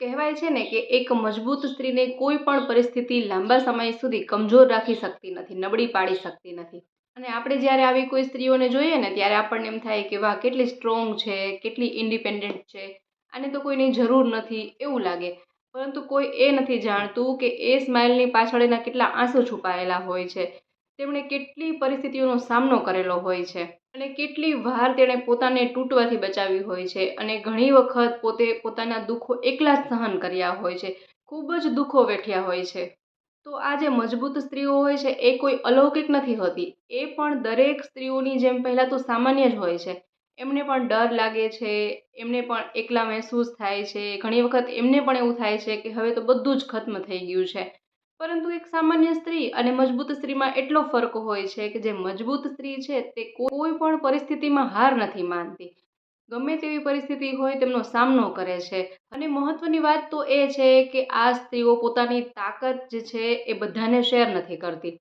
કહેવાય છે ને કે એક મજબૂત સ્ત્રીને કોઈ પણ પરિસ્થિતિ લાંબા સમય સુધી કમજોર રાખી શકતી નથી, નબળી પાડી શકતી નથી. અને આપણે જ્યારે આવી કોઈ સ્ત્રીઓને જોઈએ ને ત્યારે આપણને એમ થાય કે વાહ, કેટલી સ્ટ્રોંગ છે, કેટલી ઇન્ડિપેન્ડન્ટ છે, આને તો કોઈની જરૂર નથી એવું લાગે. પરંતુ કોઈ એ નથી જાણતું કે એ સ્માઇલની પાછળ એના કેટલા આંસુ છુપાયેલા હોય છે. તેમણે કેટલી પરિસ્થિતિઓનો સામનો કરેલો હોય છે અને કેટલી વાર તેણે પોતાને તૂટવાથી બચાવી હોય છે અને ઘણી વખત પોતે પોતાના દુઃખો એકલા જ સહન કર્યા હોય છે, ખૂબ જ દુઃખો વેઠ્યા હોય છે. તો આ જે મજબૂત સ્ત્રીઓ હોય છે એ કોઈ અલૌકિક નથી હોતી. એ પણ દરેક સ્ત્રીઓની જેમ પહેલાં તો સામાન્ય જ હોય છે. એમને પણ ડર લાગે છે, એમને પણ એકલા મહેસૂસ થાય છે, ઘણી વખત એમને પણ એવું થાય છે કે હવે તો બધું જ ખત્મ થઈ ગયું છે. પરંતુ એક સામાન્ય સ્ત્રી અને મજબૂત સ્ત્રીમાં એટલો ફરક હોય છે કે જે મજબૂત સ્ત્રી છે તે કોઈ પણ પરિસ્થિતિમાં હાર નથી માનતી. ગમે તેવી પરિસ્થિતિ હોય તેમનો સામનો કરે છે. અને મહત્વની વાત તો એ છે કે આ સ્ત્રીઓ પોતાની તાકાત જે છે એ બધાને શેર નથી કરતી.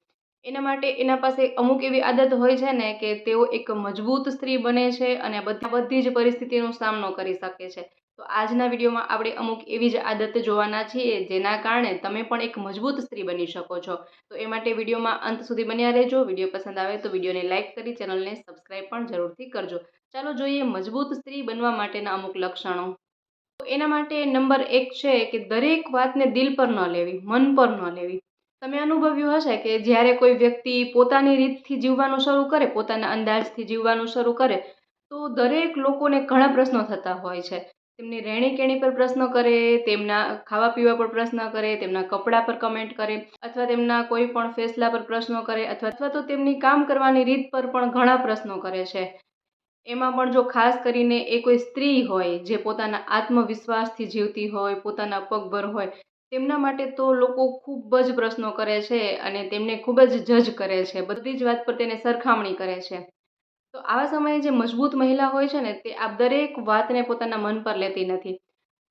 એના માટે એના પાસે અમુક એવી આદત હોય છે ને કે તેઓ એક મજબૂત સ્ત્રી બને છે અને બધી જ પરિસ્થિતિનો સામનો કરી શકે છે. તો આજના વિડીયોમાં આપણે અમુક એવી જ આદત જોવાના છીએ જેના કારણે તમે પણ એક મજબૂત સ્ત્રી બની શકો છો. તો એ માટે વિડીયોમાં અંત સુધી બન્યા રહેજો. વિડીયો પસંદ આવે તો વિડીયોને લાઇક કરી ચેનલને સબસ્ક્રાઈબ પણ જરૂરથી કરજો. ચાલો જોઈએ મજબૂત સ્ત્રી બનવા માટેના અમુક લક્ષણો. તો એના માટે નંબર 1 છે કે દરેક વાતને દિલ પર ન લેવી, મન પર ન લેવી. તમે અનુભવ્યું હશે કે જ્યારે કોઈ વ્યક્તિ પોતાની રીતથી જીવવાનું શરૂ કરે, પોતાના અંદાજથી જીવવાનું શરૂ કરે, તો દરેક લોકોને ઘણા પ્રશ્નો થતા હોય છે. તેમની રહેણી-કહેણી પર પ્રશ્ન કરે, તેમના ખાવા-પીવા પર પ્રશ્ન કરે, તેમના કપડાં પર કમેન્ટ કરે, અથવા તેમના કોઈ પણ ફેસલા પર પ્રશ્નો કરે, અથવા તો તેમની કામ કરવાની રીત પર પણ ઘણા પ્રશ્નો કરે છે. એમાં પણ જો ખાસ કરીને એ કોઈ સ્ત્રી હોય જે પોતાના આત્મવિશ્વાસથી જીવતી હોય, પોતાના પગભર હોય, તેમના માટે તો લોકો ખૂબ જ પ્રશ્નો કરે છે અને તેમને ખૂબ જ જજ કરે છે. બધી જ વાત પર તેને સરખામણી કરે છે. તો આવા સમયે જે મજબૂત મહિલા હોય છે ને તે આ દરેક વાતને પોતાના મન પર લેતી નથી.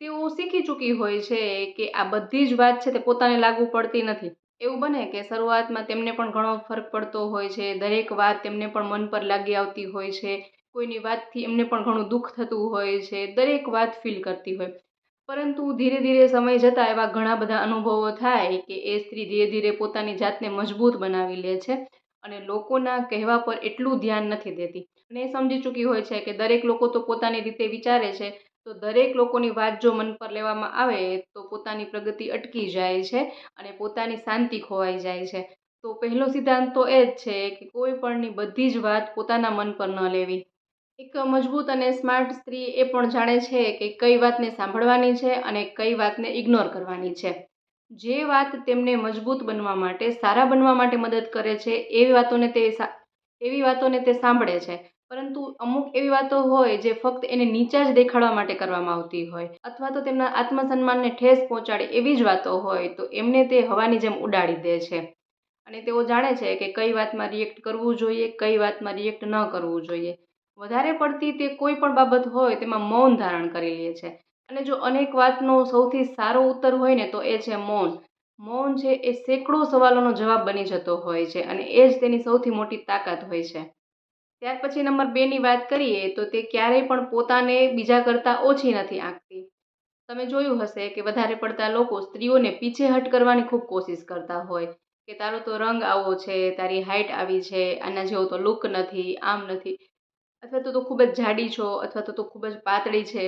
તેઓ શીખી ચૂકી હોય છે કે આ બધી જ વાત છે તે પોતાને લાગુ પડતી નથી. એવું બને કે શરૂઆતમાં તેમને પણ ઘણો ફરક પડતો હોય છે, દરેક વાત તેમને પણ મન પર લાગી આવતી હોય છે, કોઈની વાતથી એમને પણ ઘણું દુઃખ થતું હોય છે, દરેક વાત ફીલ કરતી હોય. પરંતુ ધીરે ધીરે સમય જતાં એવા ઘણા બધા અનુભવો થાય કે એ સ્ત્રી ધીરે ધીરે પોતાની જાતને મજબૂત બનાવી લે છે અને લોકોના કહેવા પર એટલું ધ્યાન નથી દેતી. અને એ સમજી ચૂકી હોય છે કે દરેક લોકો તો પોતાની રીતે વિચારે છે, તો દરેક લોકોની વાત જો મન પર લેવામાં આવે તો પોતાની પ્રગતિ અટકી જાય છે અને પોતાની શાંતિ ખોવાઈ જાય છે. તો પહેલો સિદ્ધાંત તો એ જ છે કે કોઈ પણની બધી જ વાત પોતાના મન પર ન લેવી. એક મજબૂત અને સ્માર્ટ સ્ત્રી એ પણ જાણે છે કે કઈ વાતને સાંભળવાની છે અને કઈ વાતને ઇગ્નોર કરવાની છે. જે વાત તેમને મજબૂત બનવા માટે, સારા બનવા માટે મદદ કરે છે એવી વાતોને તે સાંભળે છે. પરંતુ અમુક એવી વાતો હોય જે ફક્ત એને નીચા જ દેખાડવા માટે કરવામાં આવતી હોય, અથવા તો તેમના આત્મસન્માનને ઠેસ પહોંચાડે એવી જ વાતો હોય, તો એમને તે હવાની જેમ ઉડાડી દે છે. અને તેઓ જાણે છે કે કઈ વાતમાં રિએક્ટ કરવું જોઈએ, કઈ વાતમાં રિએક્ટ ન કરવું જોઈએ. વધારે પડતી તે કોઈ પણ બાબત હોય તેમાં મૌન ધારણ કરી લે છે. અને જો અનેક વાતનો સૌથી સારો ઉત્તર હોય ને તો એ છે મૌન. મૌન છે એ સેંકડો સવાલોનો જવાબ બની જતો હોય છે અને એ જ તેની સૌથી મોટી તાકાત હોય છે. ત્યાર પછી નંબર 2ની વાત કરીએ તો તે ક્યારેય પણ પોતાને બીજા કરતાં ઓછી નથી આંકતી. તમે જોયું હશે કે વધારે પડતા લોકો સ્ત્રીઓને પીછેહટ કરવાની ખૂબ કોશિશ કરતા હોય કે તારો તો રંગ આવો છે, તારી હાઇટ આવી છે, આના જેવો તો લુક નથી, આમ નથી, અથવા તો તું ખૂબ જ જાડી છો, અથવા તો તું ખૂબ જ પાતળી છે,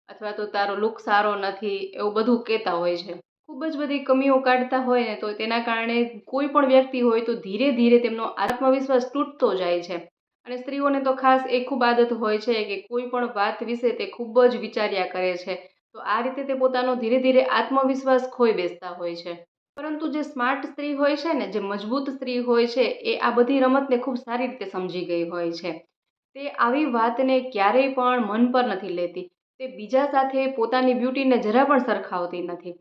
અથવા તો તારો લુક સારો નથી, એવું બધું કહેતા હોય છે. ખૂબ જ બધી કમીઓ કાઢતા હોય ને તો તેના કારણે કોઈ પણ વ્યક્તિ હોય તો ધીરે ધીરે તેમનો આત્મવિશ્વાસ તૂટતો જાય છે. અને સ્ત્રીઓને તો ખાસ એ ખૂબ આદત હોય છે કે કોઈ પણ વાત વિશે તે ખૂબ જ વિચાર્યા કરે છે. તો આ રીતે તે પોતાનો ધીરે ધીરે આત્મવિશ્વાસ ખોઈ બેસતા હોય છે. પરંતુ જે સ્માર્ટ સ્ત્રી હોય છે ને, જે મજબૂત સ્ત્રી હોય છે, એ આ બધી રમતને ખૂબ સારી રીતે સમજી ગઈ હોય છે. તે આવી વાતને ક્યારેય પણ મન પર નથી લેતી. તે બીજા સાથે પોતાની બ્યુટીને જરા પણ સરખાવતી નથી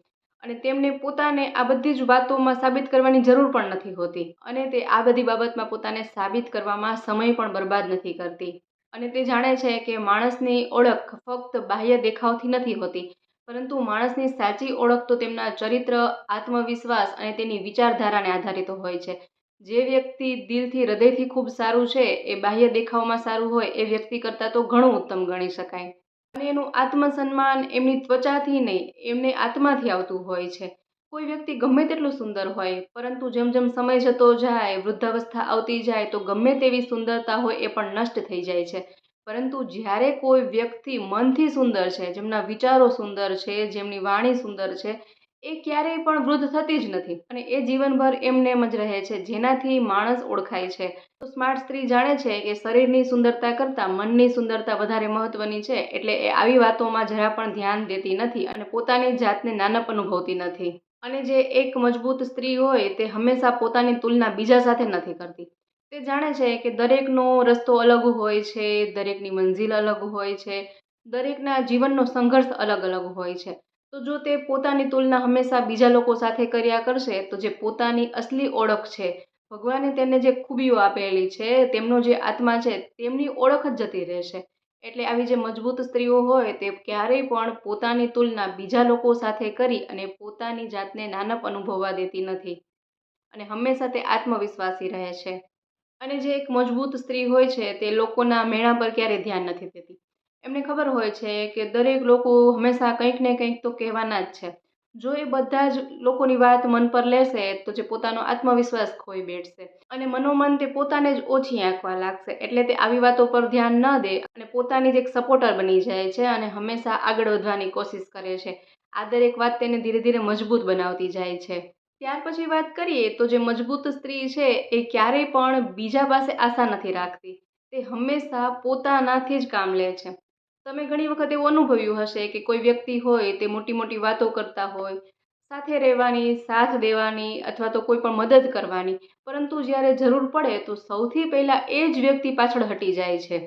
અને તેમને પોતાને આ બધી જ વાતોમાં સાબિત કરવાની જરૂર પણ નથી હોતી. અને તે આ બધી બાબતમાં પોતાને સાબિત કરવામાં સમય પણ બરબાદ નથી કરતી. અને તે જાણે છે કે માણસની ઓળખ ફક્ત બાહ્ય દેખાવથી નથી હોતી, પરંતુ માણસની સાચી ઓળખ તો તેમના ચરિત્ર, આત્મવિશ્વાસ અને તેની વિચારધારાને આધારિત હોય છે. જે વ્યક્તિ દિલથી, હૃદયથી ખૂબ સારું છે, એ બાહ્ય દેખાવમાં સારું હોય એ વ્યક્તિ કરતાં તો ઘણું ઉત્તમ ગણી શકાય. અને એનું આત્મસન્માન એમની ત્વચાથી નહીં, એમને આત્માથી આવતું હોય છે. કોઈ વ્યક્તિ ગમે તેટલું સુંદર હોય, પરંતુ જેમ જેમ સમય જતો જાય, વૃદ્ધાવસ્થા આવતી જાય, તો ગમે તેવી સુંદરતા હોય એ પણ નષ્ટ થઈ જાય છે. પરંતુ જ્યારે કોઈ વ્યક્તિ મનથી સુંદર છે, જેમના વિચારો સુંદર છે, જેમની વાણી સુંદર છે, એ ક્યારેય પણ વૃદ્ધ થતી જ નથી અને એ જીવનભર એમને એમ જ રહે છે, જેનાથી માણસ ઓળખાય છે. તો સ્માર્ટ સ્ત્રી જાણે છે કે શરીરની સુંદરતા કરતાં મનની સુંદરતા વધારે મહત્વની છે, એટલે એ આવી વાતોમાં જરા પણ ધ્યાન દેતી નથી અને પોતાની જાતને નાનપ અનુભવતી નથી. અને જે એક મજબૂત સ્ત્રી હોય તે હંમેશા પોતાની તુલના બીજા સાથે નથી કરતી. તે જાણે છે કે દરેકનો રસ્તો અલગ હોય છે, દરેકની મંઝિલ અલગ હોય છે, દરેકના જીવનનો સંઘર્ષ અલગ અલગ હોય છે. તો જો તે પોતાની તુલના હંમેશા બીજા લોકો સાથે કર્યા કરશે, તો જે પોતાની અસલી ઓળખ છે, ભગવાને તેને જે ખૂબીઓ આપેલી છે, તેમનો જે આત્મા છે, તેમની ઓળખ જ જતી રહેશે. એટલે આવી જે મજબૂત સ્ત્રીઓ હોય તે ક્યારેય પણ પોતાની તુલના બીજા લોકો સાથે કરી અને પોતાની જાતને નાનપ અનુભવવા દેતી નથી અને હંમેશા તે આત્મવિશ્વાસી રહે છે. અને જે એક મજબૂત સ્ત્રી હોય છે તે લોકોના મેણા પર ક્યારેય ધ્યાન નથી દેતી. એમને ખબર હોય છે કે દરેક લોકો હંમેશા કંઈક ને કંઈક તો કહેવાના જ છે. જો એ બધા જ લોકોની વાત મન પર લેશે તો જે પોતાનો આત્મવિશ્વાસ ખોઈ બેઠશે અને મનોમન તે પોતાને જ ઓછી આંકવા લાગશે. એટલે તે આવી વાતો પર ધ્યાન ન દે અને પોતાની જ એક સપોર્ટર બની જાય છે અને હંમેશા આગળ વધવાની કોશિશ કરે છે. આ દરેક વાત તેને ધીરે ધીરે મજબૂત બનાવતી જાય છે. ત્યાર પછી વાત કરીએ તો જે મજબૂત સ્ત્રી છે એ ક્યારેય પણ બીજા પાસે આશા નથી રાખતી. તે હંમેશા પોતાનાથી જ કામ લે છે. તમે ઘણી વખત એવું અનુભવ્યું હશે કે કોઈ વ્યક્તિ હોય તે મોટી મોટી વાતો કરતા હોય, સાથે રહેવાની, સાથ દેવાની અથવા તો કોઈ પણ મદદ કરવાની, પરંતુ જ્યારે જરૂર પડે તો સૌથી પહેલાં એ જ વ્યક્તિ પાછળ હટી જાય છે.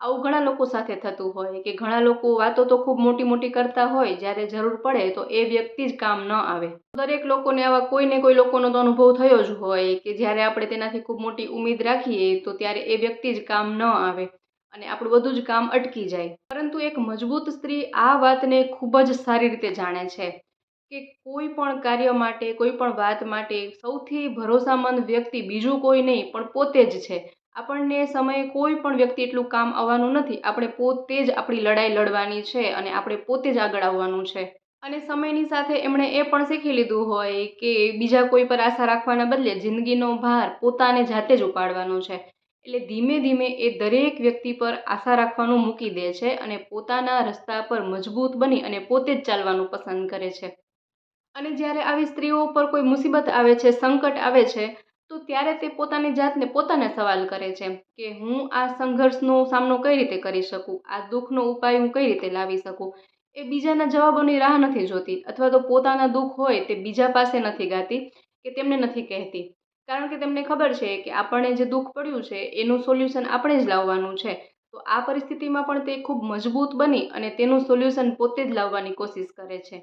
આવું ઘણા લોકો સાથે થતું હોય કે ઘણા લોકો વાતો તો ખૂબ મોટી મોટી કરતા હોય, જ્યારે જરૂર પડે તો એ વ્યક્તિ જ કામ ન આવે. દરેક લોકોને આવા કોઈ ને કોઈ લોકોનો તો અનુભવ થયો જ હોય કે જ્યારે આપણે તેનાથી ખૂબ મોટી ઉમ્મીદ રાખીએ તો ત્યારે એ વ્યક્તિ જ કામ ન આવે અને આપણું બધું જ કામ અટકી જાય. પરંતુ એક મજબૂત સ્ત્રી આ વાતને ખૂબ જ સારી રીતે જાણે છે કે કોઈ પણ કાર્ય માટે, કોઈ પણ વાત માટે સૌથી ભરોસામંદ વ્યક્તિ બીજું કોઈ નહીં પણ પોતે જ છે. આપણને એ સમયે કોઈ પણ વ્યક્તિ એટલું કામ આવવાનું નથી. આપણે પોતે જ આપણી લડાઈ લડવાની છે અને આપણે પોતે જ આગળ આવવાનું છે. અને સમયની સાથે એમણે એ પણ શીખી લીધું હોય કે બીજા કોઈ પર આશા રાખવાના બદલે જિંદગીનો ભાર પોતાને જાતે જ ઉપાડવાનો છે. એટલે ધીમે ધીમે એ દરેક વ્યક્તિ પર આશા રાખવાનું મૂકી દે છે અને પોતાના રસ્તા પર મજબૂત બની અને પોતે જ ચાલવાનું પસંદ કરે છે. અને જ્યારે આવી સ્ત્રીઓ પર કોઈ મુસીબત આવે છે, સંકટ આવે છે, તો ત્યારે તે પોતાની જાતને પોતાને સવાલ કરે છે કે હું આ સંઘર્ષનો સામનો કઈ રીતે કરી શકું, આ દુઃખનો ઉપાય હું કઈ રીતે લાવી શકું. એ બીજાના જવાબોની રાહ નથી જોતી અથવા તો પોતાના દુઃખ હોય તે બીજા પાસે નથી ગાતી કે તેમને નથી કહેતી. કારણ કે તેમને ખબર છે કે આપણને જે દુઃખ પડ્યું છે એનું સોલ્યુશન આપણે જ લાવવાનું છે. તો આ પરિસ્થિતિમાં પણ તે ખૂબ મજબૂત બની અને તેનું સોલ્યુશન પોતે જ લાવવાની કોશિશ કરે છે.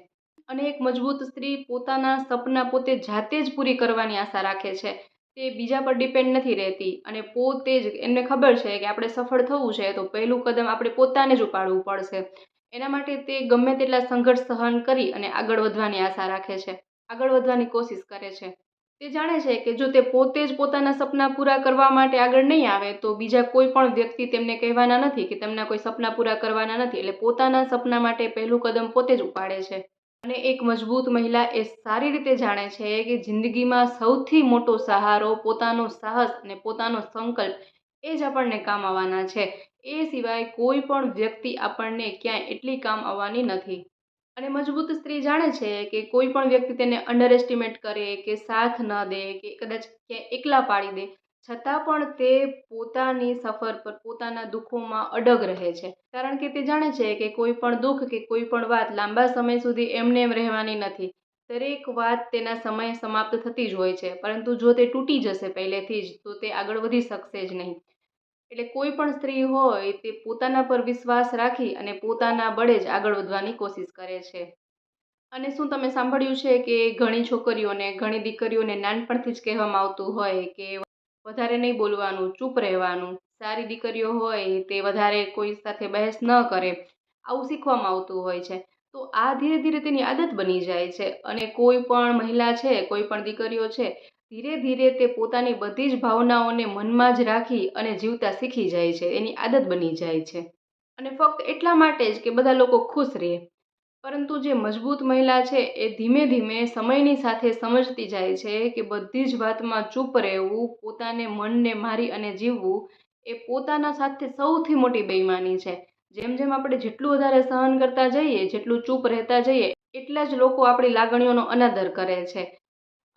અને એક મજબૂત સ્ત્રી પોતાના સપના પોતે જાતે જ પૂરી કરવાની આશા રાખે છે. તે બીજા પર ડિપેન્ડ નથી રહેતી અને પોતે જ એમને ખબર છે કે આપણે સફળ થવું છે તો પહેલું કદમ આપણે પોતાને જ ઉપાડવું પડશે. એના માટે તે ગમે તેટલા સંઘર્ષ સહન કરી અને આગળ વધવાની આશા રાખે છે, આગળ વધવાની કોશિશ કરે છે. તે જાણે છે કે જો તે પોતે જ પોતાના સપના પૂરા કરવા માટે આગળ નહીં આવે તો બીજા કોઈ પણ વ્યક્તિ તેમને કહેવાના નથી કે તેમના કોઈ સપના પૂરા કરવાના નથી. એટલે પોતાના સપના માટે પહેલું કદમ પોતે જ ઉપાડે છે. અને એક મજબૂત મહિલા એ સારી રીતે જાણે છે કે જિંદગીમાં સૌથી મોટો સહારો પોતાનો સાહસ અને પોતાનો સંકલ્પ એ જ આપણને કામ આવવાના છે. એ સિવાય કોઈ પણ વ્યક્તિ આપણને ક્યાંય એટલી કામ આવવાની નથી. અને મજબૂત સ્ત્રી જાણે છે કે કોઈ પણ વ્યક્તિ તેને અંડર એસ્ટિમેટ કરે કે સાથ ન દે કે કદાચ ક્યાંય એકલા પાડી દે, છતાં પણ તે પોતાની સફર પર પોતાના દુઃખોમાં અડગ રહે છે. કારણ કે તે જાણે છે કે કોઈ પણ દુઃખ કે કોઈ પણ વાત લાંબા સમય સુધી એમને એમ રહેવાની નથી. દરેક વાત તેના સમયે સમાપ્ત થતી જ હોય છે, પરંતુ જો તે તૂટી જશે પહેલેથી જ તો તે આગળ વધી શકશે જ નહીં. એટલે કોઈ પણ સ્ત્રી હોય તે પોતાના પર વિશ્વાસ રાખી અને પોતાના બળે જ આગળ વધવાની કોશિશ કરે છે. અને શું તમે સાંભળ્યું છે કે ઘણી છોકરીઓને, ઘણી દીકરીઓને નાનપણથી જ કહેવામાં આવતું હોય કે વધારે નહીં બોલવાનું, ચૂપ રહેવાનું. સારી દીકરીઓ હોય તે વધારે કોઈ સાથે બહેસ ન કરે, આવું શીખવામાં આવતું હોય છે. તો આ ધીરે ધીરે તેની આદત બની જાય છે અને કોઈ પણ મહિલા છે, કોઈ પણ દીકરીઓ છે, ધીરે ધીરે તે પોતાની બધી જ ભાવનાઓને મનમાં જ રાખી અને જીવતા શીખી જાય છે. એની આદત બની જાય છે. અને ફક્ત એટલા માટે જ કે બધા લોકો ખુશ રહે. પરંતુ જે મજબૂત મહિલા છે એ ધીમે ધીમે સમયની સાથે સમજતી જાય છે કે બધી જ વાતમાં ચૂપ રહેવું, પોતાને મનને મારી અને જીવવું એ પોતાના સાથે સૌથી મોટી બેઈમાની છે. જેમ જેમ આપણે જેટલું વધારે સહન કરતા જઈએ, જેટલું ચૂપ રહેતા જઈએ, એટલા જ લોકો આપણી લાગણીઓનો અનાદર કરે છે.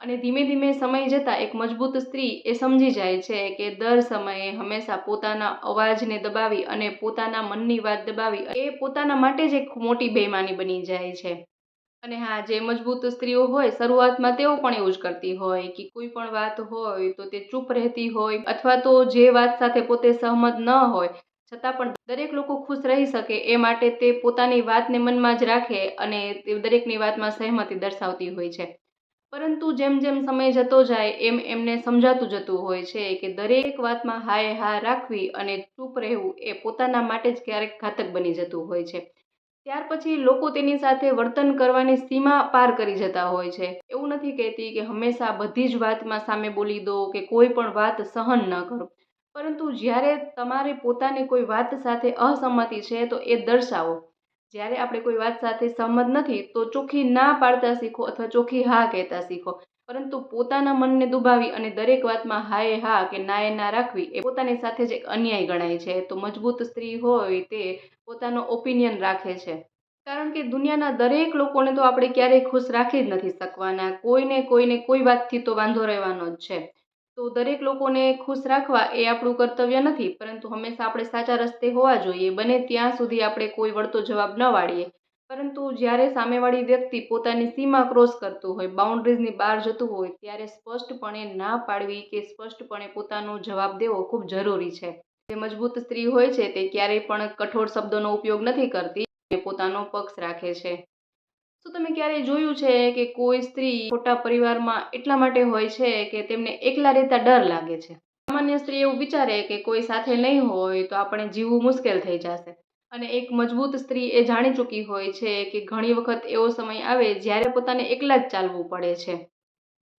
અને ધીમે ધીમે સમય જતાં એક મજબૂત સ્ત્રી એ સમજી જાય છે કે દર સમયે હંમેશા પોતાના અવાજને દબાવી અને પોતાના મનની વાત દબાવી એ પોતાના માટે જ એક મોટી બેઈમાની બની જાય છે. અને હા, જે મજબૂત સ્ત્રીઓ હોય શરૂઆતમાં તેઓ પણ એવું જ કરતી હોય કે કોઈ પણ વાત હોય તો તે ચૂપ રહેતી હોય, અથવા તો જે વાત સાથે પોતે સહમત ન હોય છતાં પણ દરેક લોકો ખુશ રહી શકે એ માટે તે પોતાની વાતને મનમાં જ રાખે અને તે દરેકની વાતમાં સહેમતી દર્શાવતી હોય છે. પરંતુ જેમ જેમ સમય જતો જાય એમ એમને સમજાતું જતું હોય છે કે દરેક વાતમાં હાય હા રાખવી અને ચૂપ રહેવું એ પોતાના માટે જ ક્યારેક ઘાતક બની જતું હોય છે. ત્યાર પછી લોકો તેની સાથે વર્તન કરવાની સીમા પાર કરી જતા હોય છે. એવું નથી કહેતી કે હંમેશા બધી જ વાતમાં સામે બોલી દો કે કોઈ પણ વાત સહન ન કરો, પરંતુ જ્યારે તમારે પોતાની કોઈ વાત સાથે અસંમતિ છે તો એ દર્શાવો. જ્યારે આપણે કોઈ વાત સાથે સહમત નથી તો ચોખ્ખી ના પાડતા શીખો અથવા ચોખ્ખી હા કહેતા શીખો. પરંતુ પોતાના મનને દુભાવી અને દરેક વાતમાં હાય હા કે નાએ ના રાખવી એ પોતાની સાથે જ એક અન્યાય ગણાય છે. તો મજબૂત સ્ત્રી હોય તે પોતાનો ઓપિનિયન રાખે છે. કારણ કે દુનિયાના દરેક લોકોને તો આપણે ક્યારેય ખુશ રાખી જ નથી શકવાના. કોઈને કોઈ વાતથી તો વાંધો રહેવાનો જ છે. તો દરેક લોકોને ખુશ રાખવા એ આપણું કર્તવ્ય નથી, પરંતુ હંમેશા આપણે સાચા રસ્તે હોવા જોઈએ. બને ત્યાં સુધી આપણે કોઈ વળતો જવાબ ન વાળીએ. પરંતુ જ્યારે સામેવાળી વ્યક્તિ પોતાની સીમા ક્રોસ કરતું હોય, બાઉન્ડ્રીઝની બહાર જતું હોય, ત્યારે સ્પષ્ટપણે ના પાડવી કે સ્પષ્ટપણે પોતાનો જવાબ દેવો ખૂબ જરૂરી છે. જે મજબૂત સ્ત્રી હોય છે તે ક્યારેય પણ કઠોર શબ્દોનો ઉપયોગ નથી કરતી, પોતાનો પક્ષ રાખે છે. શું તમે ક્યારેય જોયું છે કે કોઈ સ્ત્રી મોટા પરિવારમાં એટલા માટે હોય છે કે તેમને એકલા રહેતા ડર લાગે છે? સામાન્ય સ્ત્રી એવું વિચારે કે કોઈ સાથે નહીં હોય તો આપણે જીવવું મુશ્કેલ થઈ જશે. અને એક મજબૂત સ્ત્રી એ જાણી ચૂકી હોય છે કે ઘણી વખત એવો સમય આવે જ્યારે પોતાને એકલા જ ચાલવું પડે છે.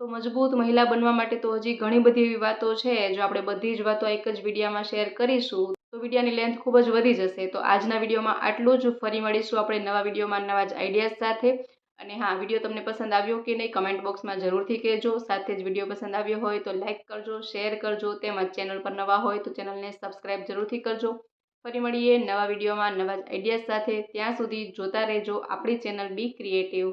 તો મજબૂત મહિલા બનવા માટે તો હજી ઘણી બધી એવી વાતો છે. જો આપણે બધી જ વાતો એક જ વિડીયોમાં શેર કરીશું તો વિડીયોની લેન્થ ખૂબ જ વધી જશે. તો આજના વિડીયોમાં આટલું જ. ફરી મળીશું આપણે નવા વિડીયોમાં નવા જ આઈડિયાઝ સાથે. અને હા, વિડીયો તમને પસંદ આવ્યો કે નહીં કમેન્ટ બોક્સમાં જરૂરથી કહેજો. સાથે જ વિડીયો પસંદ આવ્યો હોય તો લાઇક કરજો, શેર કરજો, તેમજ ચેનલ પર નવા હોય તો ચેનલને સબસ્ક્રાઈબ જરૂરથી કરજો. ફરી મળીએ નવા વિડીયોમાં નવા જ આઈડિયાઝ સાથે. ત્યાં સુધી જોતા રહેજો આપણી ચેનલ બી ક્રિએટિવ.